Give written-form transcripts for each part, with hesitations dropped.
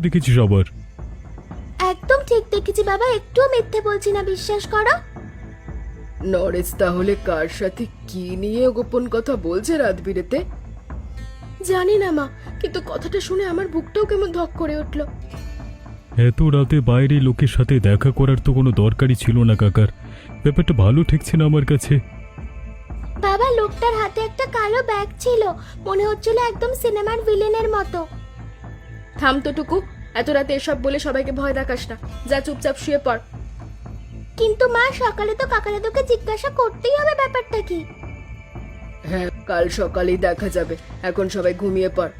দেখেছিস আবার? একদম ঠিক দেখেছি বাবা, একটুও মিথ্যে বলছি না, বিশ্বাস করো। নরেশ তাহলে কার সাথে কি নিয়ে গোপন কথা বলছে রাত বিরেতে? জানি না মা, কিন্তু কথাটা শুনে আমার বুকটাও কেমন ধক করে উঠল। এত রাতে বাইরে লোকের সাথে দেখা করার তো কোনো দরকারই ছিল না কাকার। ব্যাপারটা ভালো ঠেকছে না আমার কাছে। বাবা, লোকটার হাতে একটা কালো ব্যাগ ছিল, মনে হচ্ছিল একদম সিনেমার ভিলেনের মতো। থাম তো টুকু, এত রাতে এসব বলে সবাইকে ভয় দেখাস না। যা চুপচাপ শুয়ে পড়। কিন্তু মা, সকালে তো কাকা দাদুকে জিজ্ঞাসা করতেই হবে ব্যাপারটা কি। হ্যাঁ, কাল সকালেই দেখা যাবে, এখন সবাই ঘুমিয়ে পড়।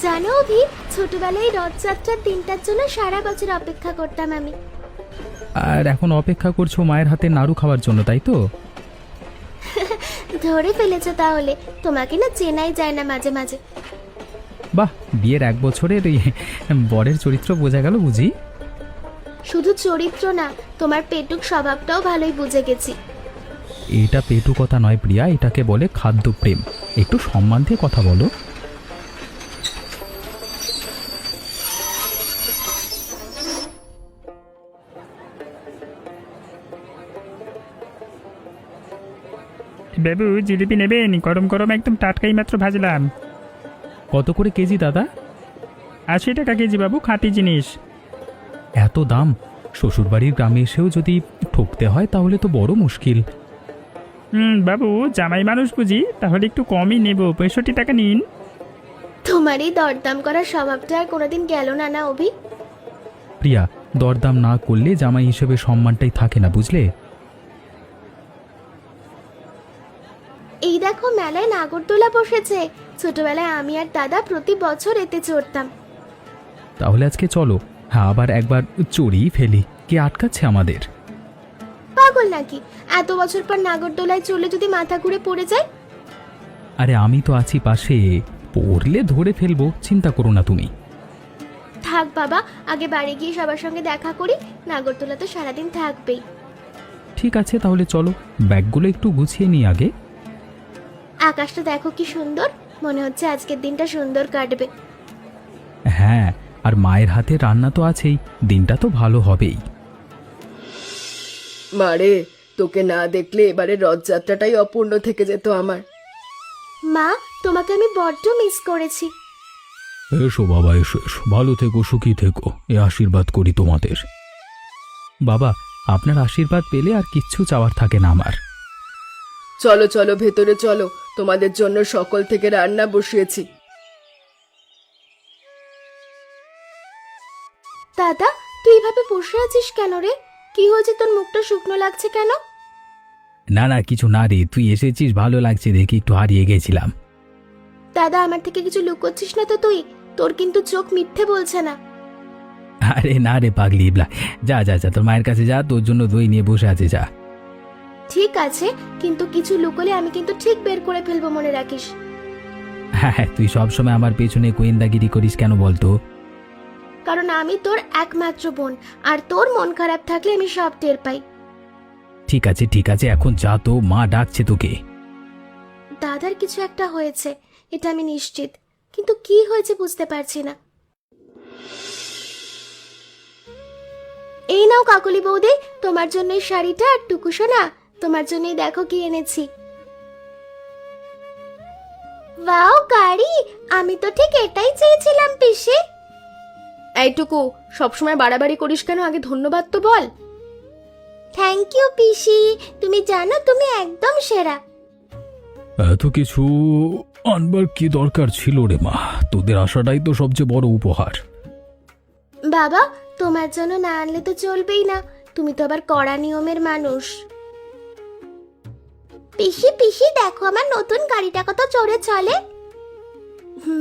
জানো অভি, ছোটবেলায় রথযাত্রার দিনটার জন্য সারা বছর অপেক্ষা করতাম আমি। আর এখন অপেক্ষা করছো মায়ের হাতে নাড়ু খাওয়ার জন্য, তাই তো? ধরে ফেলেছো তাহলে, তোমাকে না চেনাই যায় না মাঝে মাঝে। বাহ, বিয়ের 1 বছরের এই বরের চরিত্র বোঝা গেল বুঝি। শুধু চরিত্র না, তোমার পেটুক স্বভাবটাও ভালোই বুঝে গেছি। এটা পেটু কথা নয় প্রিয়া, এটাকে বলে খাদ্যপ্রেম। একটু সম্মান দিয়ে কথা বলো। বাবু, জিলিপি নেবেন? গরম গরম একদম টাটকাই মাত্র ভাজলাম। কত করে কেজি দাদা? 80 টাকা কেজি বাবু, খাঁটি জিনিস। এত দাম! শ্বশুরবাড়ির গ্রামে এসেও যদি ঠকতে হয় তাহলে তো বড় মুশকিল। বাবু, জামাই মানুষ বুঝি, তাহলে একটু কমই নেব, 65 টাকা নিন। তোমার এই দরদাম করার স্বভাবটা আর কোনোদিন গেল না না অভি? প্রিয়া, দরদাম না করলে জামাই হিসেবে সম্মানটাই থাকে না, বুঝলে? এই দেখো, মেলায় নাগরদোলা বসেছে। ছোটবেলায় আমি আর দাদা প্রতি বছর এতে চড়তাম। তাহলে আজকে চলো, হ্যাঁ, আবার একবার চড়িয়ে ফেলি। কে আটকাচ্ছে আমাদের? পাগল নাকি? এত বছর পর নাগরদোলায় চড়লে যদি মাথা ঘুরে পড়ে যায়? আরে আমি তো আছি পাশে, পড়লে ধরে ফেলবো, চিন্তা করো না তুমি। থাক বাবা, আগে বাড়ি গিয়ে সবার সঙ্গে দেখা করি, নাগরদোলা তো সারাদিন থাকবেই। ঠিক আছে, তাহলে চলো, ব্যাগগুলো একটু গুছিয়ে নিই আগে। আকাশটা দেখো কি সুন্দর, মনে হচ্ছে আজকের দিনটা সুন্দর কাটবে। হ্যাঁ, আর মায়ের হাতে রান্না তো আছেই, দিনটা তো ভালো হবেই। মারে, তোকে না দেখলে এবারে রথযাত্রাটাই অপূর্ণ থেকে যেত আমার। মা, তোমাকে আমি বড্ড মিস করেছি। এসো বাবা, এসো এসো, ভালো থেকো, সুখী থেকো, এ আশীর্বাদ করি তোমাদের। বাবা, আপনার আশীর্বাদ পেলে আর কিচ্ছু চাওয়ার থাকে না আমার। চলো চলো, ভেতরে চলো, তোমাদের জন্য সকাল থেকে রান্না বসিয়েছি। দাদা, তুই এভাবে বসে আছিস কেন রে? কি হয়েছে, তোর মুখটা শুকনো লাগছে কেন? না না, কিছু না রে, তুই এসেছিস ভালো লাগছে দেখে, একটু হারিয়ে গেছিলাম। দাদা, আমার থেকে কিছু লুকোচ্ছিস না তো তুই? তোর কিন্তু চোখ মিথ্যে বলছে না। আরে না রে পাগলি ইবলা, যা যা যা, তোর মায়ের কাছে যা, তোর জন্য দই নিয়ে বসে আছে, যা। ঠিক আছে, কিন্তু কিছু লুকোলে আমি কিন্তু ঠিক বের করে ফেলবো, মনে রাখিস। হ্যাঁ হ্যাঁ, তুই সবসময় আমার পেছনে গোয়েন্দাগিরি করিস কেন বলতো? কারণ আমি তোর একমাত্র বোন, আর তোর মন খারাপ থাকলে আমি সব টের পাই। ঠিক আছে ঠিক আছে, এখন যা তো, মা ডাকছে তোকে। দাদার কিছু একটা হয়েছে, এটা আমি নিশ্চিত, কিন্তু কি হয়েছে বুঝতে পারছি না। এই নাও কাকলি বৌদি, তোমার জন্য এই শাড়িটা, আর টুকু সোনা, তোমার জন্যই দেখো কি এনেছি। ওয়াও গাড়ি, আমি তো ঠিক এটাই চেয়েছিলাম পিসি। এইটুকু সবসময় বাড়াবাড়ি করিস কেন? আগে ধন্যবাদ তো বল। থ্যাংক ইউ পিসি, তুমি জানো তুমি একদম সেরা। এত কিছু আনবার কি দরকার ছিল রে মা? তোদের আসাটাই তো সবচেয়ে বড় উপহার। বাবা, তোমার জন্য না আনলে তো চলবেই না, তুমি তো আবার কড়া নিয়মের মানুষ। পিসি পিসি, দেখো আমার নতুন গাড়িটা কত জোরে চলে।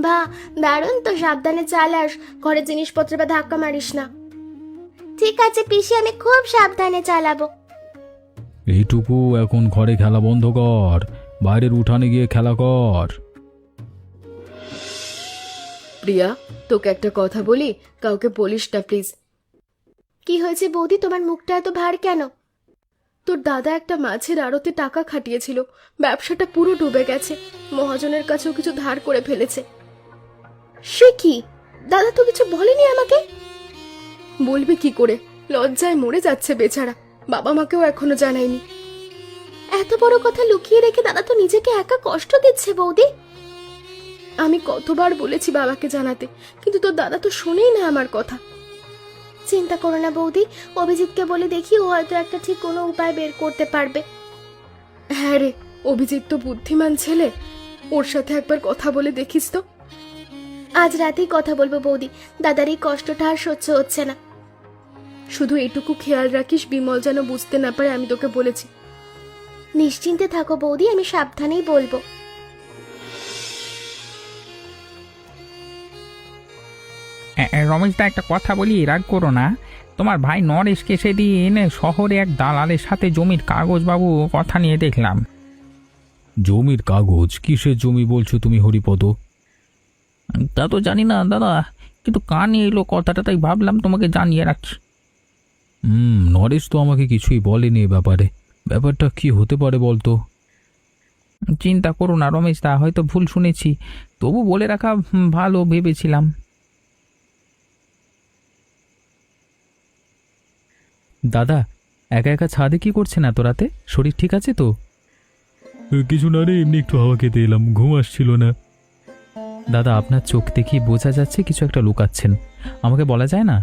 বাহ, দারুণ তো, সাবধানে চালাস, ঘরের জিনিসপত্র বা ধাক্কা মারিস না। ঠিক আছে পিসি, আমি খুব সাবধানে চালাবো। এইটুকু এখন ঘরে খেলা বন্ধ কর, বাইরের উঠানে গিয়ে খেলা কর। প্রিয়া, তোকে একটা কথা বলি, কাউকে বলিস না প্লিজ। কি হয়েছে বৌদি, তোমার মুখটা এত ভার কেন? তোর দাদা একটা মাছের আড়তে টাকা খাটিয়েছিল, ব্যবসাটা পুরো ডুবে গেছে, মহাজনের কাছেও কিছু ধার করে ফেলেছে। সে কি? দাদা তো কিছু বলেনি আমাকে। বলবে কি করে, লজ্জায় মরে যাচ্ছে বেচারা, বাবা মাকেও এখনো জানায়নি। এত বড় কথা লুকিয়ে রেখে দাদা তো নিজেকে একা কষ্ট দিচ্ছে বৌদি। আমি কতবার বলেছি বাবাকে জানাতে, কিন্তু তোর দাদা তো শোনেই না আমার কথা। চিন্তা করো না বৌদি, অভিজিৎকে বলে দেখি, ও হয়তো একটা ঠিক কোনো উপায় বের করতে পারবে। হ্যাঁ রে, অভিজিৎ তো বুদ্ধিমান ছেলে, ওর সাথে একবার কথা বলে দেখিস তো। আজ রাতেই কথা বলবো বৌদি, দাদার এই কষ্টটা আর সহ্য হচ্ছে না। শুধু এটুকু খেয়াল রাখিস বিমল যেন বুঝতে না পারে আমি তোকে বলেছি। নিশ্চিন্তে থাকো বৌদি, আমি সাবধানেই বলবো। রমেশদা, একটা কথা বলি, রাগ করো না। তোমার ভাই নরেশকে সেদিন শহরে এক দালালের সাথে জমির কাগজ বাবু কথা নিয়ে দেখলাম। জমির কাগজ? কিসের জমি বলছো তুমি হরিপদ? তা তো জানি না দাদা, কিন্তু কানে এলো কথাটা, তাই ভাবলাম তোমাকে জানিয়ে রাখি। নরেশ তো আমাকে কিছুই বলেনি এ ব্যাপারে। ব্যাপারটা কি হতে পারে বলতো? চিন্তা করো না রমেশদা, হয়তো ভুল শুনেছি, তবু বলে রাখা ভালো ভেবেছিলাম। দাদা, একা একা ছাদে কি করছেন এত রাতে? শরীর ঠিক আছে তো? কিছু না রে, এমনি একটু হাওয়া খেতে এলাম, ঘুম আসছিল না। দাদা, আপনার চোখ দেখি বোঝা যাচ্ছে কিছু একটা লুকাচ্ছেন, আমাকে বলা যায় না?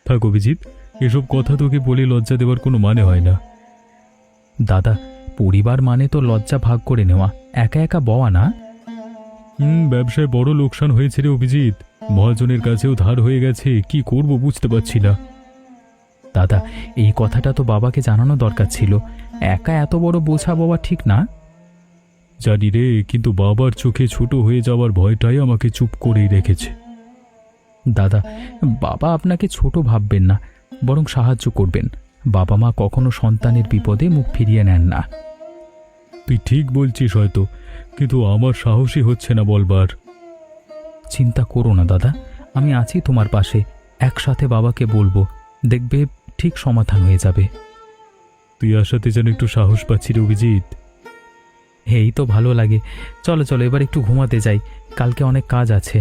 থাক অভিজিৎ, এসব কথা তোকে বলে লজ্জা দেওয়ার কোনো মানে হয় না। দাদা, পরিবার মানে তো লজ্জা ভাগ করে নেওয়া, একা একা বওয়া না। ব্যবসায় বড় লোকসান হয়েছে রে অভিজিৎ, মহাজনের কাছেও ধার হয়ে গেছে, কি করব বুঝতে পারছি না। দাদা, এই কথাটা তো বাবাকে জানানো দরকার ছিল, একা এত বড় বোঝা বাবা ঠিক না। জানি রে, কিন্তু বাবার চোখে ছোট হয়ে যাওয়ার ভয়টাই আমাকে চুপ করেই রেখেছে। দাদা, বাবা আপনাকে ছোট ভাববেন না, বরং সাহায্য করবেন। বাবা মা কখনো সন্তানের বিপদে মুখ ফিরিয়ে নেন না। তুই ঠিক বলছিস হয়তো, কিন্তু আমার সাহসই হচ্ছে না বলবার। চিন্তা করো না দাদা, আমি আছি তোমার পাশে, একসাথে বাবাকে বলবো, দেখবে ঠিক সমাধান হয়ে যাবে। তুই আসাতে যেন একটু সাহস পাচ্ছি রে অভিজিৎ। এই তো ভালো লাগে। চলো চলো, এবার একটু ঘুমাতে যাই, কালকে অনেক কাজ আছে।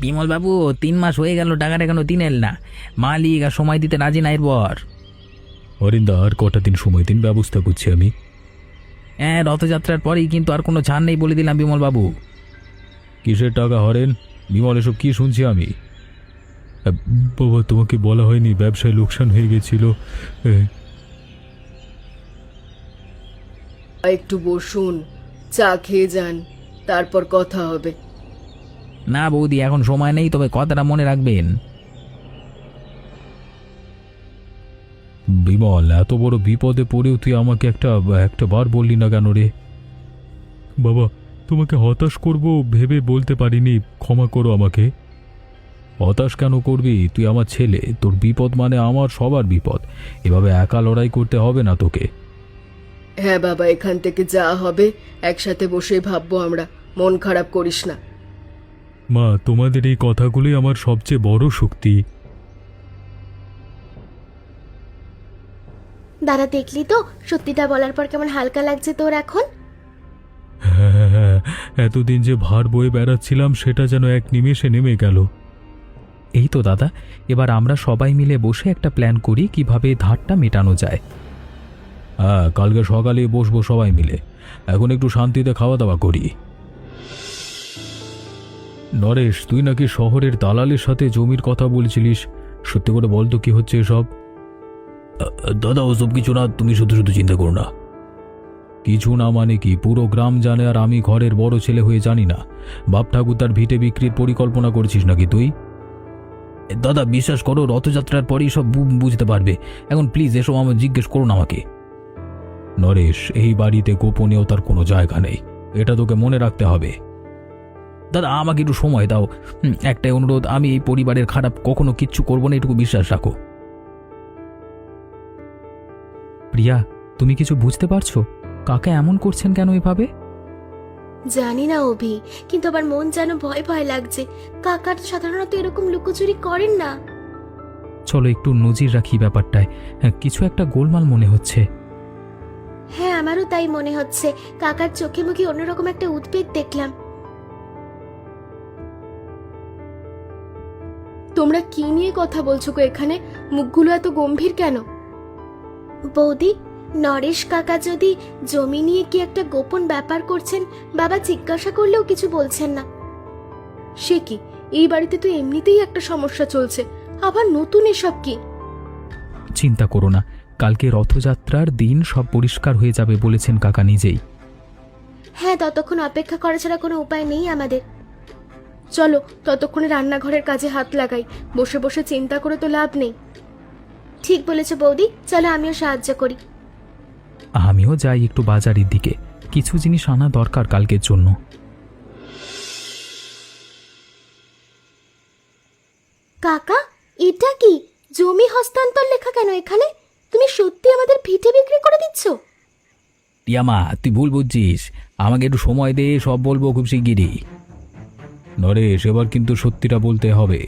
বিমল বাবু, 3 মাস হয়ে গেল, টাকাটা কেন দিন এল না? মালিক আর সময় দিতে রাজি না এরপর। অরিন্দা, আর কটা দিন সময় দিন, ব্যবস্থা করছি আমি। হ্যাঁ, রথযাত্রার পরেই কিন্তু আর কোনো ছাড় নেই বলে দিলাম বিমল বাবু। কিসের টাকা হরেন বিমল, এসব কি শুনছি আমি? বাবা, তোমাকে বলা হয়নি ব্যবসায় লোকসান হয়ে গেছিল? একটু বসুন, চা খেয়ে যান, তারপর কথা হবে। না বৌদি, এখন সময় নেই, তবে কথাটা মনে রাখবেন। বিমল, এত বড় বিপদে পড়েও তুই আমাকে একটা বার বললি না কেন রে? বাবা, তোমাকে হতাশ করব ভেবে বলতে পারিনি, ক্ষমা করো আমাকে। হতাশ কেন করবি? তুই আমার ছেলে, তোর বিপদ মানে আমার সবার বিপদ, এভাবে একা লড়াই করতে হবে না তোকে। হ্যাঁ বাবা, এখান থেকে যা হবে একসাথে বসে ভাববো আমরা, মন খারাপ করিস না। মা, তোমাদের এই কথাগুলোই আমার সবচেয়ে বড় শক্তি। দাদা, দেখলি তো সত্যিটা বলার পর কেমন হালকা লাগছে তোর এখন? হ্যাঁ, এতদিন যে ভার বয়ে বেড়াচ্ছিলাম সেটা যেন এক নিমেষে নেমে গেল। এই তো দাদা, এবার আমরা সবাই মিলে বসে একটা প্ল্যান করি কিভাবে ধারটা মেটানো যায়। হ্যাঁ, কালকে সকালে বসবো সবাই মিলে, এখন একটু শান্তিতে খাওয়া দাওয়া করি। নরেশ, তুই নাকি শহরের দালালের সাথে জমির কথা বলছিলিস, সত্যি করে বল তো কি হচ্ছে এসব? দাদা, ওসব কিছু না, তুমি শুধু শুধু চিন্তা করো না। কিছু না মানে কি? পুরো গ্রাম জানে আর আমি ঘরের বড় ছেলে হয়ে জানি না? বাপ ঠাকুর তার ভিটে বিক্রির পরিকল্পনা করছিস নাকি তুই? দাদা, বিশ্বাস করো, রথযাত্রার পরেই সব বুঝতে পারবে, এখন প্লিজ এসব আমার জিজ্ঞেস করুন আমাকে। নরেশ, এই বাড়িতে গোপনীয়তার কোনো জায়গা নেই, এটা তোকে মনে রাখতে হবে। দাদা, আমাকে একটু সময় দাও, একটাই অনুরোধ, আমি এই পরিবারের খারাপ কখনো কিচ্ছু করবো না, এটুকু বিশ্বাস রাখো। প্রিয়া, তুমি কিছু বুঝতে পারছো? কাকা এমন করছেন কেন এভাবে? জানি না অভি, কিন্তু আমার মন যেন ভয় ভয় লাগছে। কাকা তো সাধারণত এরকম লুকোচুরি করেন না। চলো একটু নজির রাখি ব্যাপারটায়। কিছু একটা গোলমাল মনে হচ্ছে। হ্যাঁ, আমারও তাই মনে হচ্ছে। কাকার চোখে মুখে অন্যরকম একটা উদ্বেগ দেখলাম। তোমরা কি নিয়ে কথা বলছো গো এখানে? মুখগুলো এত গম্ভীর কেন? বৌদি, নরেশ কাকা যদি জমি নিয়ে কি একটা গোপন ব্যাপার করছেন, বাবা জিজ্ঞাসা করলেও কিছু বলছেন না। সে কি? এই বাড়িতে তো এমনিতেই একটা সমস্যা চলছে, আবার নতুন এসব কি? চিন্তা করো না, কালকে রথযাত্রার দিন সব পরিষ্কার হয়ে যাবে বলেছেন কাকা নিজেই। হ্যাঁ, ততক্ষণ অপেক্ষা করা ছাড়া কোনো উপায় নেই আমাদের। চলো ততক্ষণে রান্নাঘরের কাজে হাত লাগাই। বসে বসে চিন্তা করে তো লাভ নেই। ঠিক বলেছ বৌদি, চলো আমিও সাহায্য করি। আমিও যাই একটু বাজারের দিকে, কিছু জিনিস আনা দরকার কালকের জন্য। কাকা, এটা কি জমি হস্তান্তর লেখা কেন এখানে? তুমি সত্যি আমাদের ভিটে বিক্রি করে দিচ্ছ? টিয়ামা, তুই ভুল বুঝছিস। আমাকে একটু সময় দে, সব বলবো খুব শিগগিরই। নরেশ, এবার কিন্তু সত্যিটা বলতে হবে,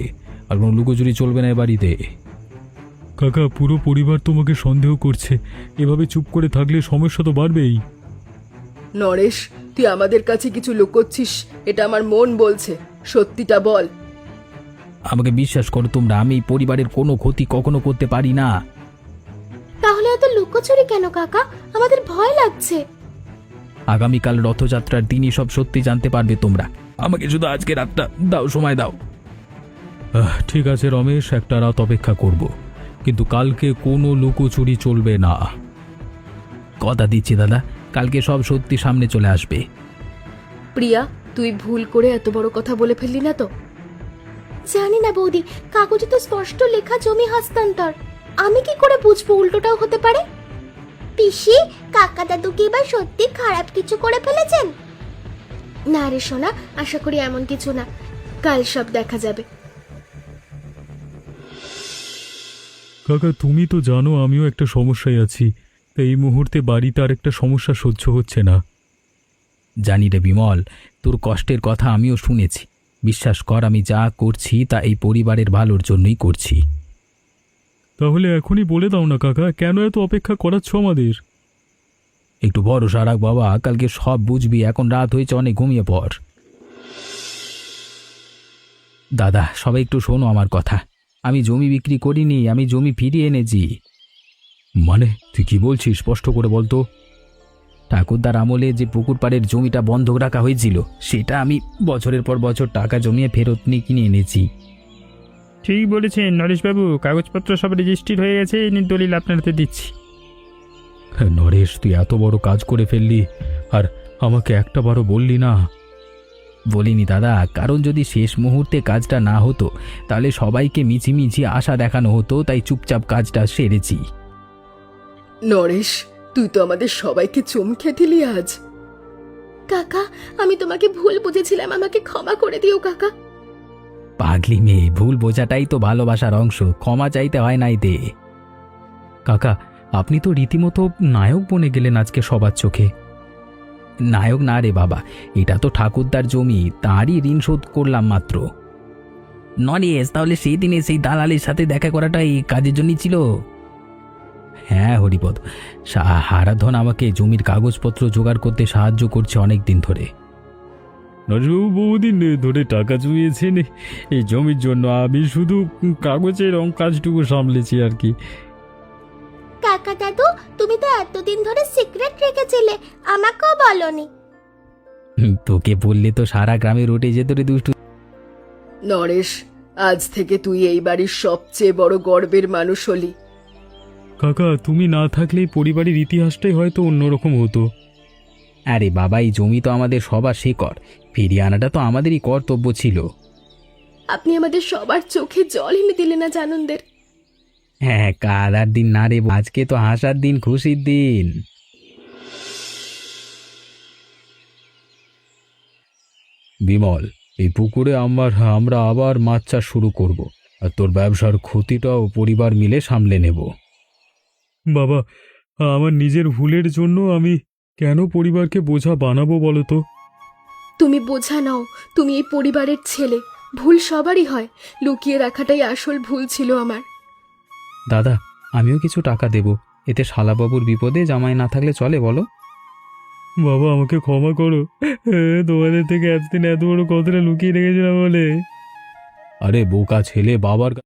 আর কোনো লুকোচুরি চলবে না এ বাড়িতে। কাকা, পুরো পরিবার তোমাকে সন্দেহ করছে, এভাবে চুপ করে থাকলে সমস্যা তো বাড়বেই। নরেশ, তুই আমাদের কাছে কিছু লুকোচ্ছিস, এটা আমার মন বলছে। সত্যিটা বল। আমাকে বিশ্বাস করো তোমরা, আমি এই পরিবারের কোনো ক্ষতি কখনো করতে পারি না। তাহলে এত লুকোচুরি কেন কাকা? আমাদের ভয় লাগছে। আগামীকাল রথযাত্রার দিনই সব সত্যি জানতে পারবে তোমরা। আমাকে শুধু আজকে রাতটা দাও, সময় দাও। ঠিক আছে রমেশ, একটা রাত অপেক্ষা করব, কিন্তু কালকে কোনো লুকোচুরি চলবে না। কথা দিচ্ছি দাদা, কালকে সব সত্যি সামনে চলে আসবে। প্রিয়া, তুই ভুল করে এত বড় কথা বলে ফেললি না তো? জানি না বৌদি, কাগজে তো স্পষ্ট লেখা জমি হস্তান্তর। আমি কি করে বুঝবো উল্টোটাও হতে পারে? পিসি, কাকা দাদু কি এবার সত্যি খারাপ কিছু করে ফেলেছেন? না রে সোনা, আশা করি এমন কিছু না। কাল সব দেখা যাবে। কাকা, তুমি তো জানো আমিও একটা সমস্যায় আছি, তাই এই মুহূর্তে বাড়িতে আর একটা সমস্যা সহ্য হচ্ছে না। জানি রে বিমল, তোর কষ্টের কথা আমিও শুনেছি। বিশ্বাস কর, আমি যা করছি তা এই পরিবারের ভালোর জন্যই করছি। তাহলে এখনই বলে দাও না কাকা, কেন এত অপেক্ষা করাচ্ছ আমাদের? একটু ভরসা রাখ বাবা, কালকে সব বুঝবি। এখন রাত হয়েছে, অনেক, ঘুমিয়ে পড়। দাদা, সবাই একটু শোনো আমার কথা। আমি জমি বিক্রি করিনি, আমি জমি ফিরিয়ে এনেছি। মানে তুই কি বলছিস? স্পষ্ট করে বলতো। ঠাকুরদার আমলে যে পুকুর পাড়ের জমিটা বন্ধক রাখা হয়েছিল, সেটা আমি বছরের পর বছর টাকা জমিয়ে ফেরত নিয়ে কিনে এনেছি। ঠিক বলেছেন নরেশবাবু, কাগজপত্র সব রেজিস্ট্রিড হয়ে গেছে, এই নিন দলিল আপনার হাতে দিচ্ছি। নরেশ, তুই এত বড় কাজ করে ফেললি, আর আমাকে একটা বারও বললি না। বলিনি দাদা, কারণ যদি শেষ মুহূর্তে কাজটা না হতো তাহলে সবাইকে মিছিমিছি আশা দেখানো হতো, তাই চুপচাপ কাজটা সেরেছি। নরেশ, তুই তো আমাদের সবাইকে চমকে দিলি আজ। কাকা, আমি তোমাকে ভুল বুঝেছিলাম, আমাকে ক্ষমা করে দিও কাকা। পাগলি মেয়ে, ভুল বোঝাটাই তো ভালোবাসার অংশ, ক্ষমা চাইতে হয় না এতে। কাকা, আপনি তো রীতিমতো নায়ক বনে গেলেন আজকে সবার চোখে। নায়ক না রে বাবা, এটা তো ঠাকুরদার জমি, তারই ঋণ শোধ করলাম মাত্র। নরেশ, তাহলে সেই দিনে সেই দালালের সাথে দেখা করাটা এই কাজের জন্যই ছিল? হ্যাঁ হরিপদ, হারাধন আমাকে জমির কাগজপত্র জোগাড় করতে সাহায্য করছে অনেক দিন ধরে। নরেশবাবু বহুদিন ধরে টাকা জমিয়েছেন এই জমির জন্য, আমি শুধু কাগজের কাজটুকু সামলেছি আর কি। কাকা দাদু, তুমি তো এতদিন ধরে সিক্রেট রেখেছিলে, আমাকেও বলনি। তোকে বললে তো সারা গ্রামে রটে যেত রে দুষ্টু। নরেশ, আজ থেকে তুই এই বাড়ির সবচেয়ে বড় গর্বের মানুষ হলি। কাকা, তুমি না থাকলে এই পরিবারের ইতিহাসটাই হয়তো অন্যরকম হতো। আরে বাবা, এই জমি তো আমাদের সবার শেকড়, ফিরিয়ে আনাটা তো আমাদেরই কর্তব্য ছিল। আপনি আমাদের সবার চোখে জল এনে দিলেন আজ আনন্দের। হ্যাঁ, কাদার দিন না রে, আজকে তো হাসার দিন, খুশির দিন। বিমল, এই পুকুরে আমরা আবার মাছ চাষ শুরু করব, আর তোর ব্যবসার ক্ষতিটাও পরিবার মিলে সামলে নেব। বাবা, আমার নিজের ভুলের জন্য আমি কেন পরিবারকে বোঝা বানাবো বলো তো? তুমি বোঝা নাও, তুমি এই পরিবারের ছেলে। ভুল সবারই হয়, লুকিয়ে রাখাটাই আসল ভুল ছিল আমার। দাদা, আমিও কিছু টাকা দেব, এতে শালাবাবুর বিপদে জামাই না থাকলে চলে বলো? বাবা আমাকে ক্ষমা করো, তোমাদের থেকে এতদিন এত বড় কথাটা লুকিয়ে রেখেছিলাম বলে। আরে বোকা ছেলে, বাবার